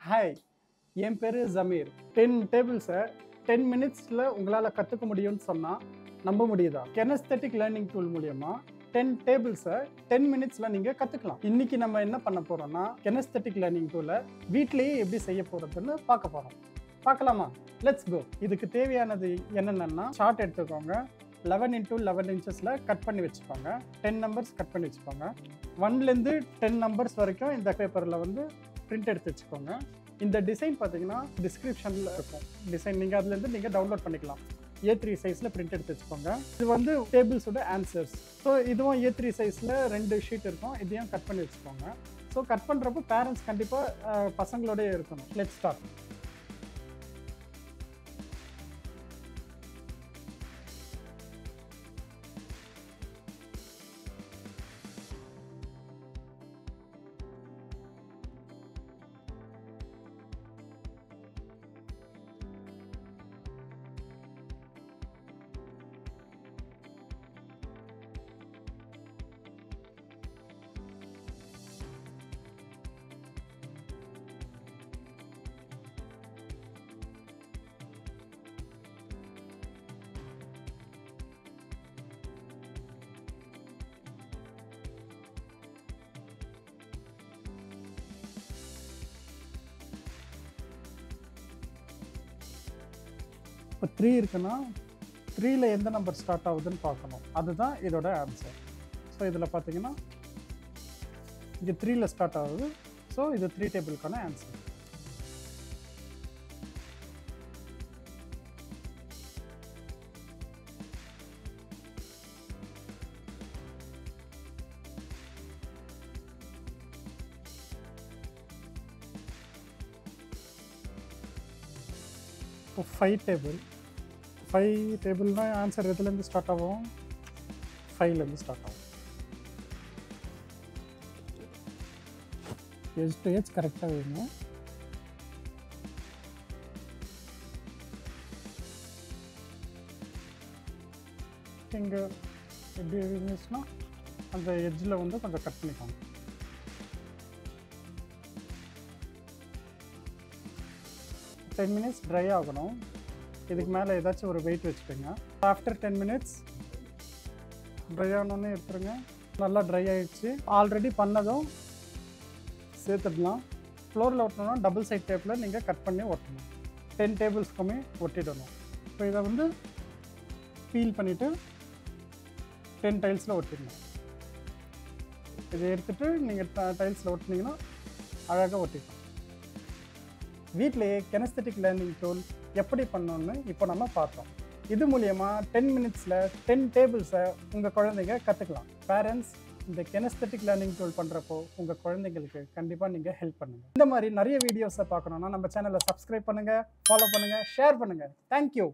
Hi, என் பேர் ஜமீர். 10 டேபிள்ஸை 10 மினிட்ஸில் உங்களால் கற்றுக்க முடியும்னு சொன்னால் நம்ப முடியுதா? கெனஸ்தெட்டிக் லேர்னிங் டூல் மூலமா 10 டேபிள்ஸை 10 மினிட்ஸில் நீங்கள் கற்றுக்கலாம். இன்றைக்கி நம்ம என்ன பண்ண போகிறோம்னா, கெனஸ்தெட்டிக் லேர்னிங் டூலை வீட்டிலேயே எப்படி செய்ய போகிறதுன்னு பார்க்க போகிறோம். பார்க்கலாமா? Let's go. இதுக்கு தேவையானது என்னென்னா, சார்ட் எடுத்துக்கோங்க. 11 into 11 inches கட் பண்ணி வச்சுக்கோங்க. 10 நம்பர்ஸ் கட் பண்ணி வச்சுக்கோங்க. 1லேருந்து 10 நம்பர்ஸ் வரைக்கும் இந்த பேப்பரில் பிரிண்ட் எடுத்து வச்சுக்கோங்க. இந்த டிசைன் பார்த்தீங்கன்னா டிஸ்கிரிப்ஷனில் இருக்கும். டிசைன் நீங்கள் அதுலேருந்து நீங்கள் டவுன்லோட் பண்ணிக்கலாம். A3 சைஸில் பிரிண்ட் எடுத்து வச்சுக்கோங்க. இது டேபிள்ஸோட ஆன்சர்ஸ். ஸோ இதுவும் A3 சைஸில் 2 ஷீட் இருக்கும். இதையும் கட் பண்ணி வச்சுக்கோங்க. ஸோ கட் பண்ணுறப்போ பேரண்ட்ஸ் கண்டிப்பாக பசங்களோடய இருக்கணும். Let's start. இப்போ 3 இருக்குன்னா 3ல் எந்த நம்பர் ஸ்டார்ட் ஆகுதுன்னு பார்க்கணும். அதுதான் இதோட ஆன்சர். ஸோ இதில் பார்த்தீங்கன்னா இது 3ல் ஸ்டார்ட் ஆகுது. ஸோ இது 3 டேபிளுக்கான ஆன்சர். இப்போ 5 டேபிள்னால் ஆன்சர் எதுலேருந்து ஸ்டார்ட் ஆகும்? 5லேருந்து ஸ்டார்ட் ஆகும். எஜ் டு எஜ் கரெக்டாக வேணும். இங்கே எப்படி இருந்துச்சுன்னா அந்த எஜ்ஜில் கொஞ்சம் கட் பண்ணிக்கோங்க. $10 minutes ட்ரை ஆகணும். இதுக்கு மேலே ஏதாச்சும் ஒரு வெயிட் வச்சுக்கோங்க. ஆஃப்டர் 10 minutes ட்ரை ஆகணுன்னு எடுத்துருங்க. நல்லா ட்ரை ஆகிடுச்சு. ஆல்ரெடி பண்ணதும் சேர்த்துடலாம். ஃப்ளோரில் ஒட்டணும்னா டபுள் சைட் டேப்பில் நீங்கள் கட் பண்ணி ஒட்டணும். 10 டேபிள்ஸ்க்குமே ஒட்டிடணும். இப்போ இதை பீல் பண்ணிவிட்டு 10 டைல்ஸில் ஒட்டிடணும். இதை எடுத்துகிட்டு நீங்கள் டைல்ஸில் ஒட்டினீங்கன்னா அழகாக ஒட்டிக்கலாம். வீட்டிலேயே கெனஸ்தெட்டிக் லேர்னிங் டூல் எப்படி பண்ணணும்னு இப்போ நம்ம பார்த்தோம். இது மூலமா 10 மினிட்ஸில் 10 டேபிள்ஸை உங்கள் குழந்தைங்க கற்றுக்கலாம். பேரண்ட்ஸ் இந்த கெனஸ்தெட்டிக் லேர்னிங் டூல் பண்ணுறப்போ உங்கள் குழந்தைங்களுக்கு கண்டிப்பாக நீங்கள் ஹெல்ப் பண்ணுங்கள். இந்த மாதிரி நிறைய வீடியோஸை பார்க்கணுன்னா நம்ம சேனலை சப்ஸ்கிரைப் பண்ணுங்கள், ஃபாலோ பண்ணுங்கள், ஷேர் பண்ணுங்கள். தேங்க்யூ.